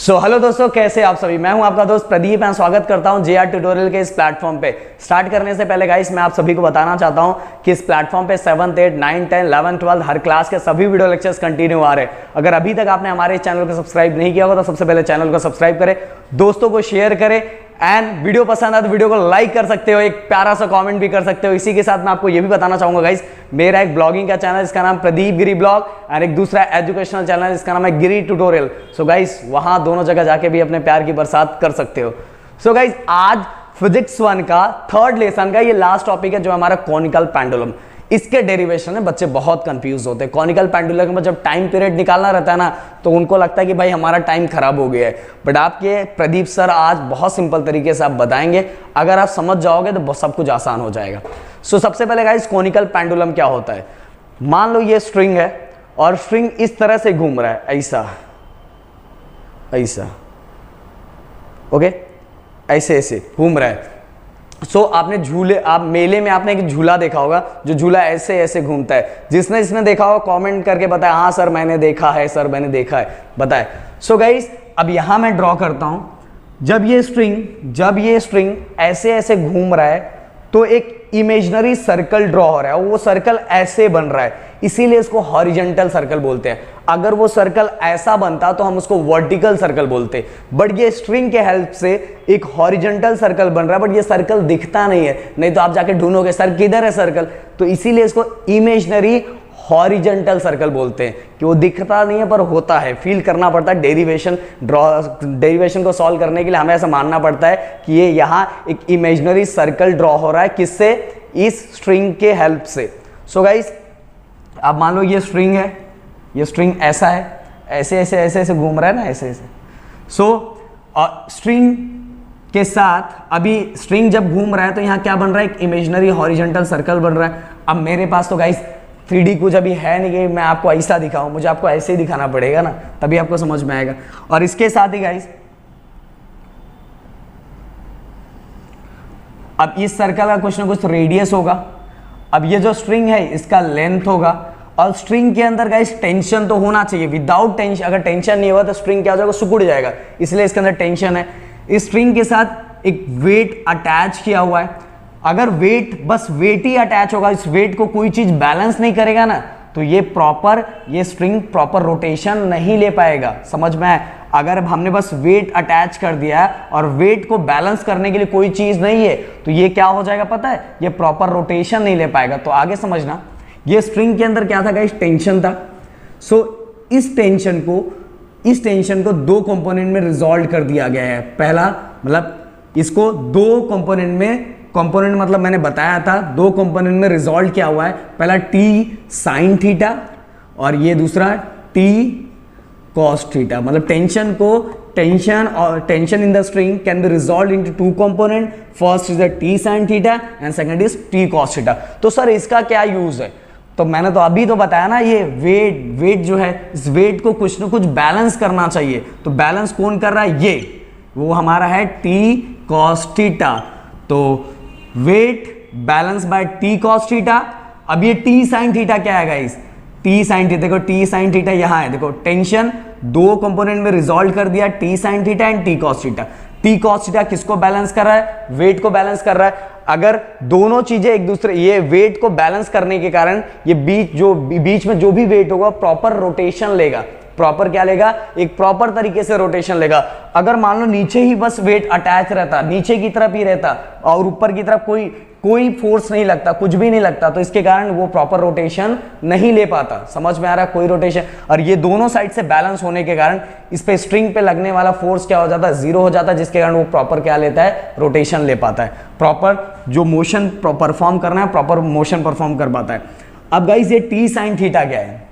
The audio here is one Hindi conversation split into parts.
हेलो दोस्तों, कैसे आप सभी। मैं हूं आपका दोस्त प्रदीप। मैं स्वागत करता हूं जेआर ट्यूटोरियल के इस प्लेटफॉर्म पे। स्टार्ट करने से पहले गाइस मैं आप सभी को बताना चाहता हूं कि इस प्लेटफॉर्म पे 7th 8 9 10 11 12 हर क्लास के सभी वीडियो लेक्चर्स कंटिन्यू आ रहे हैं। अगर अभी तक आपने हमारे चैनल को सब्सक्राइब नहीं किया होगा तो सबसे पहले चैनल को सब्सक्राइब करें, दोस्तों को शेयर करें एंड वीडियो पसंद आए तो वीडियो को लाइक कर सकते हो, एक प्यारा सा कमेंट भी कर सकते हो। इसी के साथ मैं आपको ये भी बताना चाहूंगा गाइस, मेरा एक ब्लॉगिंग का चैनल जिसका नाम प्रदीप गिरी ब्लॉग और एक दूसरा एजुकेशनल चैनल जिसका नाम है गिरी ट्यूटोरियल। सो गाइस वहां दोनों जगह जाके भी अपने प्यार की बरसात कर सकते हो। सो गाइस आज फिजिक्स 1 का 3rd लेसन का ये लास्ट टॉपिक है जो हमारा कॉनिकल पेंडुलम। इसके डेरिवेशन में बच्चे बहुत कंफ्यूज होते हैं। कॉनिकल पेंडुलम में जब टाइम पीरियड निकालना रहता है ना तो उनको लगता है कि भाई हमारा टाइम खराब हो गया है, बट आपके प्रदीप सर आज बहुत सिंपल तरीके से आप बताएंगे। अगर आप समझ जाओगे तो सब कुछ आसान हो जाएगा। सो सबसे पहले गाइस कॉनिकल पेंडुलम क्या होता है। मान लो ये स्ट्रिंग है और स्ट्रिंग इस तरह से घूम रहा है, ऐसा ऐसा, ओके, ऐसे ऐसे घूम रहा है। आपने झूले, आप मेले में आपने एक झूला देखा होगा जो झूला ऐसे ऐसे घूमता है। जिसने देखा होगा कमेंट करके बताए, हाँ सर मैंने देखा है, सर मैंने देखा है, बताए। सो गाइस अब यहां मैं ड्रॉ करता हूं, जब ये स्ट्रिंग ऐसे ऐसे घूम रहा है तो एक इमेजिनरी सर्कल ड्रॉ हो रहा है, वो सर्कल ऐसे बन रहा है, इसीलिए इसको हॉरिजॉन्टल सर्कल बोलते हैं। अगर वो सर्कल ऐसा बनता तो हम उसको वर्टिकल सर्कल बोलते, बट ये स्ट्रिंग के हेल्प से एक हॉरिजॉन्टल सर्कल बन रहा है, बट ये सर्कल दिखता नहीं है, नहीं तो आप जाके ढूंढोगे सर किधर है सर्कल, तो इसीलिए इसको इमेजिनरी हॉरिजॉन्टल सर्कल बोलते हैं कि वो दिखता नहीं है पर होता है, फील करना पड़ता है। डेरिवेशन को सॉल्व करने के लिए हमें ऐसा मानना पड़ता है कि ये यहाँ एक इमेजिनरी सर्कल ड्रॉ हो रहा है, किससे, इस स्ट्रिंग के हेल्प से। सो गाइस अब मान लो ये स्ट्रिंग है, ये स्ट्रिंग ऐसा है, ऐसे ऐसे ऐसे ऐसे घूम रहा है ना, ऐसे ऐसे। स्ट्रिंग के साथ अभी स्ट्रिंग जब घूम रहा है तो यहाँ क्या बन रहा है, एक इमेजिनरी हॉरिजॉन्टल सर्कल बन रहा है। अब मेरे पास तो गाइस 3D कुछ अभी है नहीं कि मैं आपको ऐसा दिखाऊं, मुझे आपको ऐसे ही दिखाना पड़ेगा ना, तभी आपको समझ में आएगा। और इसके साथ ही गाइस अब इस सर्कल का कुछ ना कुछ रेडियस होगा। अब ये जो स्ट्रिंग है इसका लेंथ होगा, और स्ट्रिंग के अंदर गाइस टेंशन तो होना चाहिए। विदाउट टेंशन, अगर टेंशन नहीं हुआ तो स्ट्रिंग क्या हो जाएगा, सिकुड़ जाएगा, इसलिए इसके अंदर टेंशन है। इस स्ट्रिंग के साथ एक वेट अटैच किया हुआ है। अगर वेट, बस वेट ही अटैच होगा, इस वेट को कोई चीज बैलेंस नहीं करेगा ना, तो ये स्ट्रिंग प्रॉपर रोटेशन नहीं ले पाएगा। समझ में आए। अगर हमने बस वेट अटैच कर दिया और वेट को बैलेंस करने के लिए कोई चीज नहीं है तो ये क्या हो जाएगा पता है, ये प्रॉपर रोटेशन नहीं ले पाएगा। तो आगे समझना, ये स्ट्रिंग के अंदर क्या था गाइस, टेंशन था। इस टेंशन को दो कंपोनेंट में रिजॉल्व कर दिया गया है। पहला मतलब इसको दो कंपोनेंट मतलब मैंने बताया था, दो कंपोनेंट में रिजॉल्व किया हुआ है। पहला टी साइन थीटा और ये दूसरा टी कॉस थीटा। मतलब tension in the string can be resolve into two component. First is the T sine theta and second is T cos theta. तो सर इसका क्या यूज है, तो मैंने तो अभी तो बताया ना, ये वेट जो है, इस वेट को कुछ ना कुछ बैलेंस करना चाहिए। तो बैलेंस कौन कर रहा है, वो हमारा है टी कॉस थीटा। तो weight balance by T cos theta. अब ये टी साइन थीटा क्या है गाइस, टी साइन थीटा, देखो टी साइन थीटा यहां है, देखो टेंशन दो कंपोनेंट में रिजॉल्व कर दिया, T sine theta and T cos theta. T cos theta किसको बैलेंस कर रहा है, वेट को बैलेंस कर रहा है। अगर दोनों चीजें एक दूसरे, ये वेट को बैलेंस करने के कारण ये बीच में जो भी वेट होगा प्रॉपर रोटेशन लेगा। प्रॉपर क्या लेगा, एक प्रॉपर तरीके से रोटेशन लेगा। अगर मान लो नीचे ही बस वेट अटैच रहता, नीचे की तरफ ही रहता और ऊपर की तरफ कोई फोर्स नहीं लगता, कुछ भी नहीं लगता, तो इसके कारण वो प्रॉपर रोटेशन नहीं ले पाता। समझ में आ रहा है, कोई रोटेशन। और ये दोनों साइड से बैलेंस होने के कारण इस पे स्ट्रिंग पे लगने वाला फोर्स क्या हो जाता है, जीरो हो जाता है, जिसके कारण वो प्रॉपर क्या लेता है, रोटेशन ले पाता है। प्रॉपर जो मोशन परफॉर्म करना है, प्रॉपर मोशन परफॉर्म कर पाता है। अब गाइस ये टी साइन थीटा क्या है,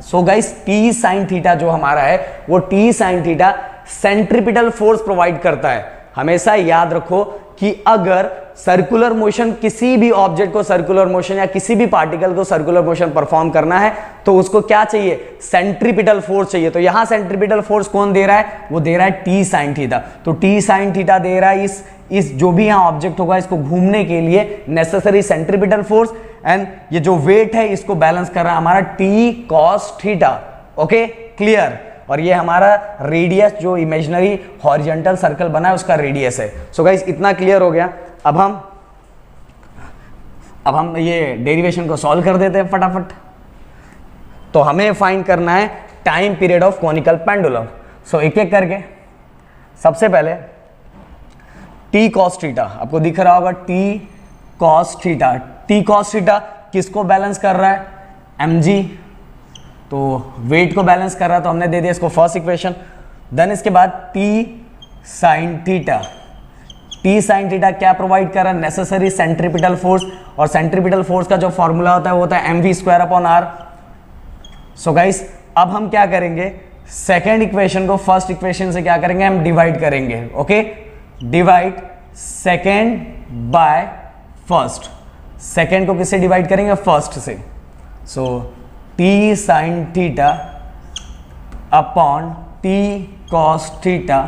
so guys T sine theta जो हमारा है, वो T sine theta centripetal force provide करता है। हमेशा याद रखो कि अगर सर्कुलर मोशन, किसी भी ऑब्जेक्ट को सर्कुलर मोशन या किसी भी पार्टिकल को सर्कुलर मोशन परफॉर्म करना है तो उसको क्या चाहिए, सेंट्रीपिटल फोर्स चाहिए। तो यहां सेंट्रीपिटल फोर्स कौन दे रहा है, वो दे रहा है टी साइन थीटा। तो टी साइन थीटा दे रहा है इस जो भी यहां ऑब्जेक्ट होगा इसको घूमने के लिए नेसेसरी सेंट्रीपिटल फोर्स, एंड ये जो वेट है इसको बैलेंस कर रहा है हमारा T cos theta. Okay clear. और ये हमारा रेडियस जो इमेजिनरी हॉरिजॉन्टल सर्कल बना है उसका रेडियस है। सो गाइस इतना क्लियर हो गया। अब हम ये डेरिवेशन को सॉल्व कर देते हैं फटाफट। तो हमें फाइंड करना है time period of conical pendulum. So एक एक करके सबसे पहले टी कॉस थीटा, आपको दिख रहा होगा T cos theta. T cos theta किसको बैलेंस कर रहा है? mg, तो वेट को बैलेंस कर रहा है, तो हमने दे दिया इसको फर्स्ट इक्वेशन। देन इसके बाद T sine theta. T sine theta क्या प्रोवाइड कर रहा है? नेसेसरी सेंट्रीपिटल फोर्स, और सेंट्रीपिटल फोर्स का जो फॉर्मूला होता है वो होता है mv²/r। सो गाइस अब हम क्या करेंगे, सेकेंड इक्वेशन को फर्स्ट इक्वेशन से क्या करेंगे, हम डिवाइड करेंगे। Okay, divide second by first. Second को किससे डिवाइड करेंगे? फर्स्ट से। So T sine theta upon T cos theta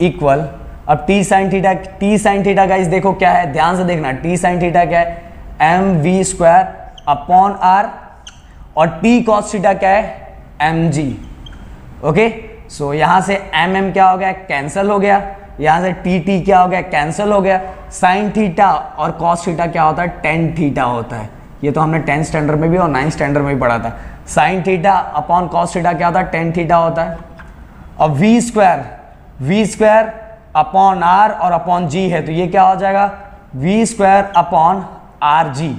equal, अब टी साइन थीटा गाइस देखो क्या है, ध्यान से देखना। टी साइन थीटा क्या है? mv²/r, और टी कॉस थीटा क्या है? mg। ओके, सो यहां से mm क्या हो गया? कैंसिल हो गया। यहां से टी क्या हो गया? कैंसिल हो गया। साइन थीटा और कॉस थीटा क्या होता है? टेन थीटा होता है। ये तो हमने 10th स्टैंडर्ड में भी और 9th स्टैंडर्ड में भी पढ़ा था। Sign theta upon cos theta क्या होता है? टेन थीटा होता है। और v² अपॉन r और अपॉन g है, तो ये क्या हो जाएगा? v²/rg।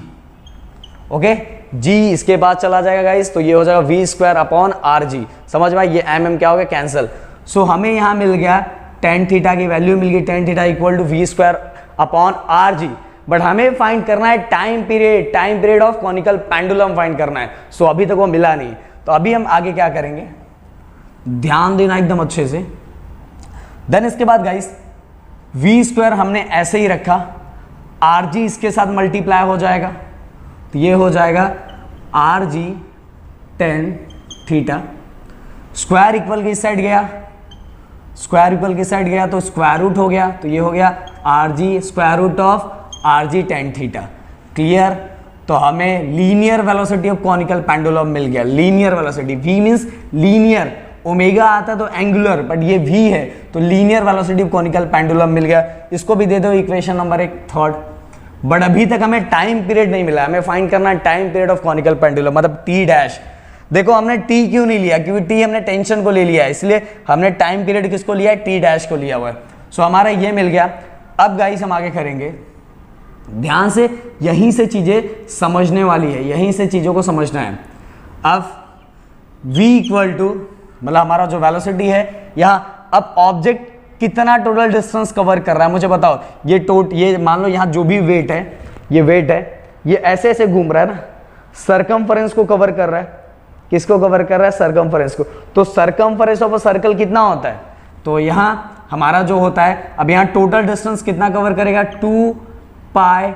ओके, g इसके बाद चला जाएगा गाइस, तो ये हो जाएगा v²/rg। समझ में? ये mm क्या हो गया? कैंसिल। सो हमें यहां मिल गया टेन थीटा की वैल्यू मिल गई, tan theta equal to v²/rg। But हमें फाइंड करना है time period of conical pendulum find करना है। सो अभी तक वो मिला नहीं, तो अभी हम आगे क्या करेंगे, ध्यान देना एकदम अच्छे से। देन इसके बाद गाइस v² हमने ऐसे ही रखा, rg इसके साथ मल्टीप्लाई हो जाएगा, तो ये हो जाएगा rg tan theta. Square equal किस साइड गया? स्क्वायर इक्वल किस साइड गया? तो स्क्वायर रूट हो गया, तो ये हो गया rg square root of rg tan theta. Clear? तो हमें linear velocity of conical pendulum मिल गया। Linear velocity, v means linear, omega आता तो एंगुलर, बट ये v है, तो linear velocity of conical pendulum मिल गया। इसको भी दे दो इक्वेशन नंबर 1 थर्ड। बट अभी तक हमें टाइम पीरियड नहीं मिला, हमें फाइंड करना है time period of conical pendulum, मतलब t डैश। देखो हमने t क्यों नहीं लिया? क्योंकि t हमने टेंशन को ले लिया है, इसलिए हमने टाइम पीरियड किसको लिया है? t डैश को लिया हुआ है। सो हमारा ये मिल गया। अब गाइस हम आगे करेंगे, ध्यान से, यहीं से चीजें समझने वाली है, यहीं से चीजों को समझना है। अब v इक्वल टू, मतलब हमारा जो वेलोसिटी है यहाँ, अब ऑब्जेक्ट कितना टोटल डिस्टेंस कवर कर रहा है मुझे बताओ। ये मान लो यहाँ जो भी वेट है, ये वेट है, ये ऐसे ऐसे घूम रहा है ना, सरकमफरेंस को कवर कर रहा है। किसको कवर कर रहा है? सरकमफरेंस को। तो सरकमफरेंस ऑफ अ सर्कल कितना होता है? तो यहाँ हमारा जो होता है, अब यहाँ टोटल डिस्टेंस कितना कवर करेगा? 2πr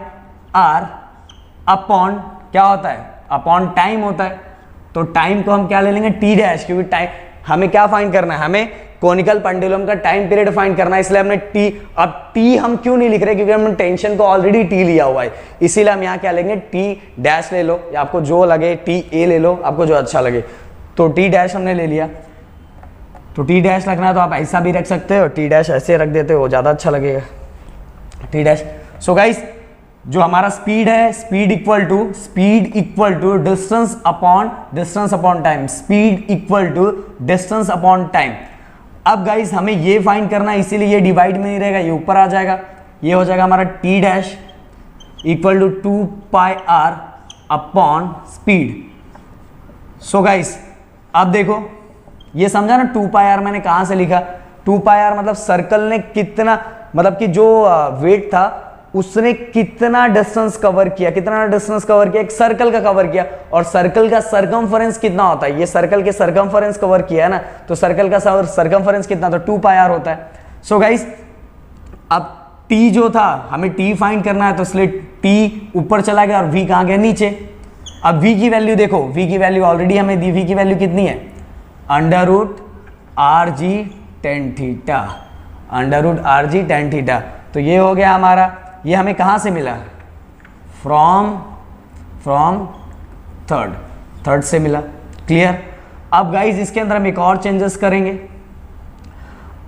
अपॉन क्या होता है? अपॉन टाइम होता है। तो टाइम को हम क्या ले लेंगे? t डैश, क्योंकि टाइम हमें क्या फाइंड करना है? हमें कॉनिकल पेंडुलम का टाइम पीरियड फाइंड करना है, इसलिए हमने t, अब t हम क्यों नहीं लिख रहे? क्योंकि हमने टेंशन को ऑलरेडी t लिया हुआ है, इसीलिए हम यहाँ क्या लेंगे? t डैश ले लो, या आपको जो लगे t a ले लो, आपको जो अच्छा लगे। तो t डैश हमने ले लिया, तो t डैश रखना है तो आप ऐसा भी रख सकते हो, t डैश ऐसे रख देते हो, ज़्यादा अच्छा लगेगा t डैश। सो गाइस जो हमारा स्पीड है, speed equal to distance upon time, speed equal to distance upon time. अब गाइस हमें ये फाइंड करना है, इसीलिए ये डिवाइड में नहीं रहेगा, ये ऊपर आ जाएगा। ये हो जाएगा हमारा t dash equal to 2πr upon speed. So guys अब देखो, ये समझा ना 2πr मैंने कहां से लिखा? 2πr मतलब सर्कल ने कितना, मतलब कि जो वेट था उसने कितना डिस्टेंस कवर किया, एक सर्कल का कवर किया, और सर्कल का सरकमफरेंस कितना होता है? ये सर्कल के सरकमफरेंस कवर किया है ना, तो सर्कल का सरकमफरेंस कितना? तो 2πr होता है। सो गाइस अब t जो था, हमें t फाइंड करना है, तो इसलिए t ऊपर चला गया और v कहां गया? नीचे। अब v की वैल्यू देखो, v की वैल्यू ऑलरेडी हमें दी, v की वैल्यू कितनी है? √rg tan theta, √rg tan theta. तो ये हो गया हमारा, ये हमें कहाँ से मिला? फ्रॉम थर्ड से मिला। क्लियर? अब गाइज इसके अंदर हम एक और चेंजेस करेंगे।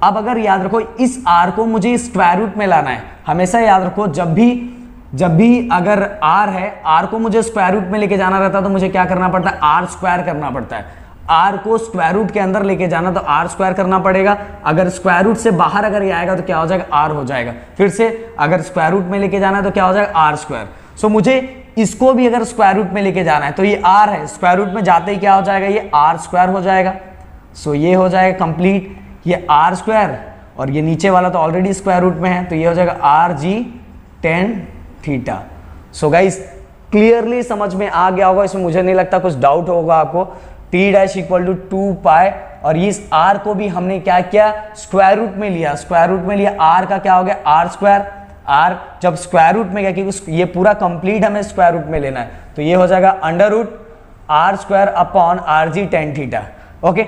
अब अगर याद रखो इस r को मुझे स्क्वायर रूट में लाना है, हमेशा याद रखो जब भी अगर r है, r को मुझे स्क्वायर रूट में लेके जाना रहता है तो मुझे क्या करना पड़ता है, r स्क्वायर करना पड़ता है। r को स्क्वायर रूट के अंदर लेके जाना तो r स्क्वायर करना पड़ेगा, अगर स्क्वायर रूट से बाहर अगर ये आएगा तो क्या हो जाएगा, r हो जाएगा। फिर से अगर स्क्वायर रूट में लेके जाना है तो क्या हो जाएगा, r स्क्वायर। सो मुझे इसको भी अगर स्क्वायर रूट में लेके जाना है तो ये r है, स्क्वायर रूट में जाते ही क्या हो जाएगा, ये r स्क्वायर हो जाएगा। सो ये हो जाएगा कंप्लीट, ये r स्क्वायर और ये नीचे वाला तो ऑलरेडी स्क्वायर रूट में है तो ये हो जाएगा rg tan theta. So guys clearly समझ में आ गया होगा, इसमें मुझे नहीं लगता कुछ डाउट होगा आपको। t डैश इक्वल टू 2 पाई और इस r को भी हमने क्या किया, स्क्वायर रूट में लिया, स्क्वायर रूट में लिया, r का क्या हो गया, r स्क्वायर। r जब स्क्वायर रूट में गया, क्योंकि ये पूरा कंप्लीट हमें स्क्वायर रूट में लेना है तो ये हो जाएगा under root r square upon rg tan theta. Okay,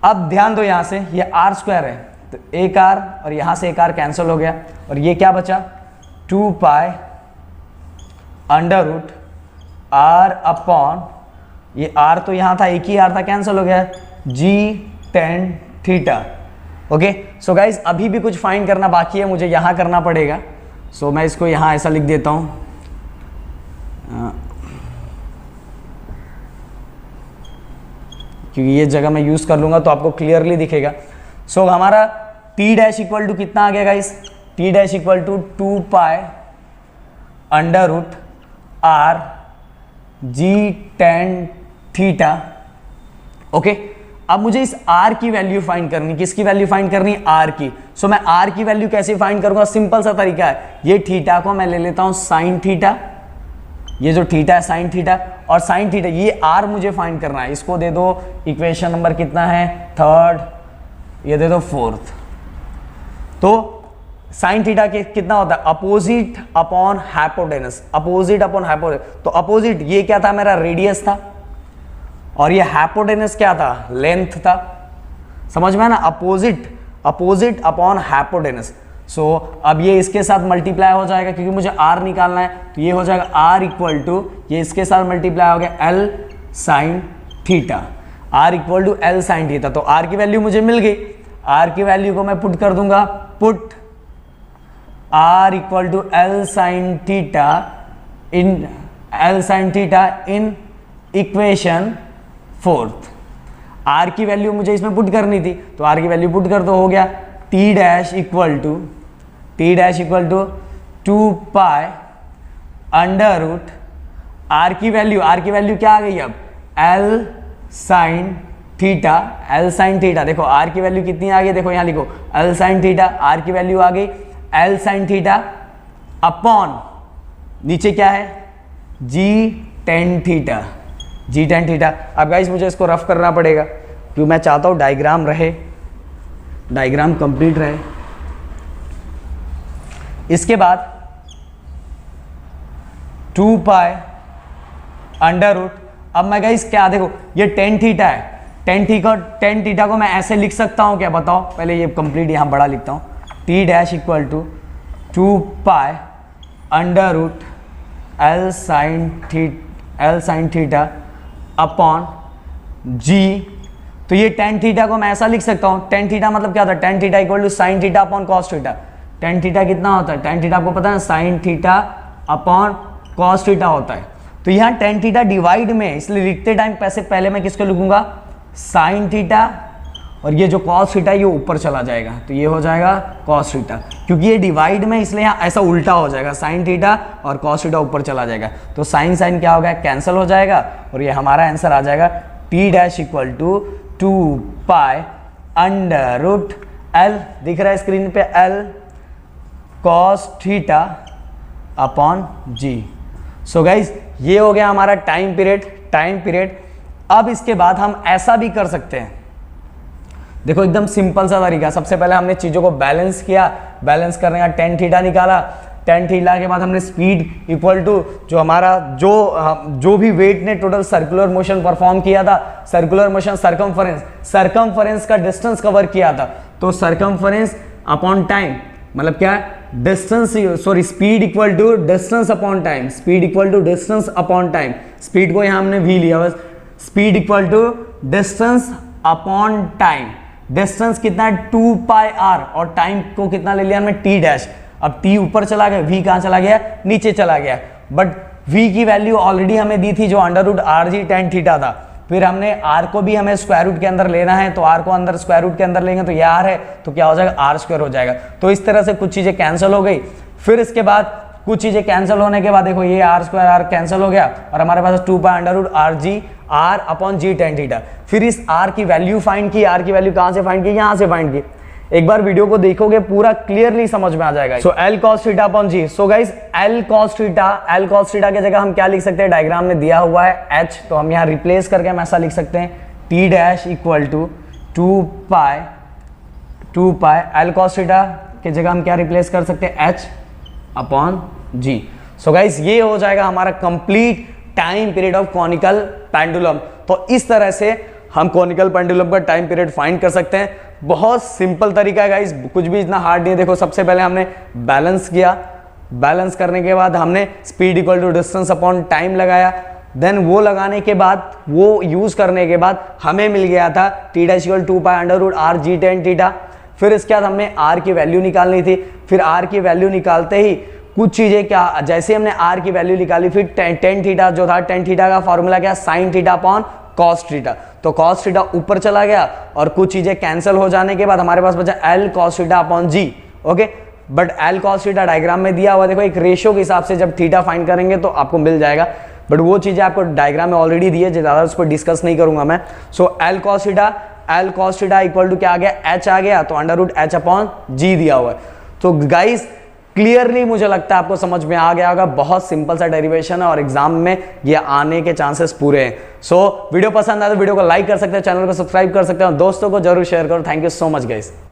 अब ध्यान दो यहाँ से ये r स्क्वायर है तो एक r और यहाँ से एक r कैंसिल हो गया और ये क्या बचा, 2 pi under root r upon ये r तो यहाँ था, एक ही r था, कैंसिल हो गया, g tan theta. Okay, so guys अभी भी कुछ फाइंड करना बाकी है, मुझे यहाँ करना पड़ेगा। सो मैं इसको यहाँ ऐसा लिख देता हूँ, क्योंकि ये जगह मैं यूज कर लूंगा तो आपको क्लियरली दिखेगा। सो हमारा t डैश इक्वल टू कितना आ गया guys, t dash equal to 2 pi under root r g tan theta. Okay, अब मुझे इस r की वैल्यू फाइंड करनी, किसकी वैल्यू फाइंड करनी, r की। सो मैं r की वैल्यू कैसे फाइंड करूंगा, सिंपल सा तरीका है, ये थीटा को मैं ले लेता हूं साइन थीटा, ये जो थीटा है साइन थीटा, और साइन थीटा ये r मुझे फाइंड करना है, इसको दे दो इक्वेशन नंबर कितना है, 3rd, ये दे दो 4th। तो साइन थीटा के कितना होता है, opposite upon hypotenuse, opposite upon hypotenuse. तो अपोजिट ये क्या था, मेरा रेडियस था और ये हाइपोटेनस क्या था, लेंथ था। समझ में है ना, अपोजिट अपॉन हाइपोटेनस। सो अब ये इसके साथ मल्टीप्लाई हो जाएगा क्योंकि मुझे r निकालना है, तो ये हो जाएगा r इक्वल टू, ये इसके साथ मल्टीप्लाई हो गया l sine theta, r equal to l sine theta. तो r की वैल्यू मुझे मिल गई, r की वैल्यू को मैं पुट कर दूंगा, put r equal to l sine theta in equation 4th। r की वैल्यू मुझे इसमें पुट करनी थी तो r की वैल्यू पुट कर दो, हो गया t dash equal to 2 pi under root r की वैल्यू क्या आ गई अब, l साइन थीटा। देखो r की वैल्यू कितनी आ गई, देखो यहाँ लिखो l साइन थीटा, r की वैल्यू आ गई l साइन थीटा अपॉन नीचे क्या है, g tan थीटा। अब गाइस मुझे इसको रफ करना पड़ेगा क्योंकि मैं चाहता हूँ डायग्राम कंप्लीट रहे। इसके बाद 2 पाई अंडर रूट, अब मैं गाइस क्या, देखो ये tan थीटा है, tan थीटा को मैं ऐसे लिख सकता हूँ क्या, बताओ, पहले ये कंप्लीट यहाँ बड़ा लिखता हूँ, t dash equal to 2 pi under root l sine theta upon g। तो ये tan थीटा को मैं ऐसा लिख सकता हूँ, tan थीटा मतलब क्या होता है, tan theta equal to sine theta upon cos theta. tan theta कितना होता है, tan थीटा आपको पता है sine theta upon cos theta होता है। तो यहाँ tan थीटा डिवाइड में, इसलिए लिखते टाइम पहले मैं किसको लिखूंगा, साइन थीटा, और ये जो कॉस थीटा ये ऊपर चला जाएगा तो ये हो जाएगा कॉस थीटा, क्योंकि ये डिवाइड में इसलिए यहाँ ऐसा उल्टा हो जाएगा, साइन थीटा और कॉस थीटा ऊपर चला जाएगा तो साइन क्या होगा, कैंसिल हो जाएगा और ये हमारा आंसर आ जाएगा t dash equal to 2 pi under root l, दिख रहा है स्क्रीन पे, l cos theta upon g। So guys ये हो गया हमारा टाइम पीरियड। अब इसके बाद हम ऐसा भी कर सकते हैं, देखो एकदम सिंपल सा तरीका, सबसे पहले हमने चीज़ों को बैलेंस किया, बैलेंस करने का tan थीटा निकाला, tan थीटा के बाद हमने स्पीड इक्वल टू जो हमारा जो भी वेट ने टोटल सर्कुलर मोशन परफॉर्म किया था, सर्कुलर मोशन सरकमफरेंस का डिस्टेंस कवर किया था, तो सरकमफरेंस अपॉन टाइम मतलब क्या है, speed equal to distance upon time, speed को यहाँ हमने v लिया, बस speed equal to distance upon time. Distance कितना है 2 पाई आर और टाइम को कितना ले लिया हमने टी डैश। अब टी ऊपर चला गया, वी कहां चला गया, नीचे चला गया, बट वी की वैल्यू ऑलरेडी हमें दी थी जो under root R G tan theta था। फिर हमने आर को भी हमें स्क्वायर रूट के अंदर लेना है, तो आर को अंदर स्क्वायर रूट के अंदर लेंगे तो ये आर है, तो क्या हो जाएगा आर स्क्वायर हो जाएगा। तो इस तरह से कुछ चीजें कैंसिल हो गई। फिर इसके बाद कुछ चीजें कैंसिल होने के बाद देखो ये आर स्क्वायर आर कैंसिल हो गया और हमारे पास 2 pi under root R G R upon G tan theta. फिर इस आर की वैल्यू फाइंड की। आर की वैल्यू कहां से फाइंड की, यहां से फाइंड की। एक बार वीडियो को देखोगे पूरा क्लियरली समझ में आ जाएगा। So L cos theta upon जी। So guys L cos theta की जगह हम क्या लिख सकते हैं, डायग्राम में दिया हुआ है एच, तो हम यहाँ रिप्लेस करके हम ऐसा लिख सकते हैं T dash equal to 2 pi L cos theta की जगह हम क्या रिप्लेस कर सकते हैं, एच अपॉन जी। सो गाइस ये हो जाएगा हमारा complete time period of conical pendulum. तो इस तरह से हम कॉनिकल पेंडुलम का टाइम पीरियड फाइंड कर सकते हैं। बहुत सिंपल तरीका है गाइस, कुछ भी इतना हार्ड नहीं है। देखो सबसे पहले हमने बैलेंस किया, बैलेंस करने के बाद हमने speed equal to distance upon time लगाया। देन वो लगाने के बाद, वो यूज करने के बाद हमें मिल गया था T dash equal 2 pi under root R G tan theta. फिर इसके बाद हमने आर की वैल्यू निकालनी थी। फिर आर की वैल्यू निकालते ही कुछ चीजें क्या, जैसे हमने आर की वैल्यू निकाली, फिर टेन थीटा जो था, टेन थीटा का फॉर्मूला क्या, sign theta upon cos theta. तो कॉस थीटा ऊपर चला गया और कुछ चीजें कैंसिल हो जाने के बाद हमारे पास बचा L cos theta upon G. Okay, but L cos theta diagram में दिया हुआ, देखो एक रेशियो के हिसाब से जब थीटा फाइंड करेंगे तो आपको मिल जाएगा, बट वो चीजें आपको डायग्राम में ऑलरेडी दी है, ज्यादा उस पर डिस्कस नहीं करूंगा मैं। So L cos theta equal to क्या आ गया, एच आ गया, तो under root H upon g दिया हुआ है। तो गाइस क्लियरली मुझे लगता है आपको समझ में आ गया होगा। बहुत सिंपल सा डेरिवेशन है और एग्जाम में ये आने के चांसेस पूरे हैं। सो वीडियो पसंद आए तो वीडियो को लाइक कर सकते हैं, चैनल को सब्सक्राइब कर सकते हैं और दोस्तों को जरूर शेयर करो। Thank you so much guys.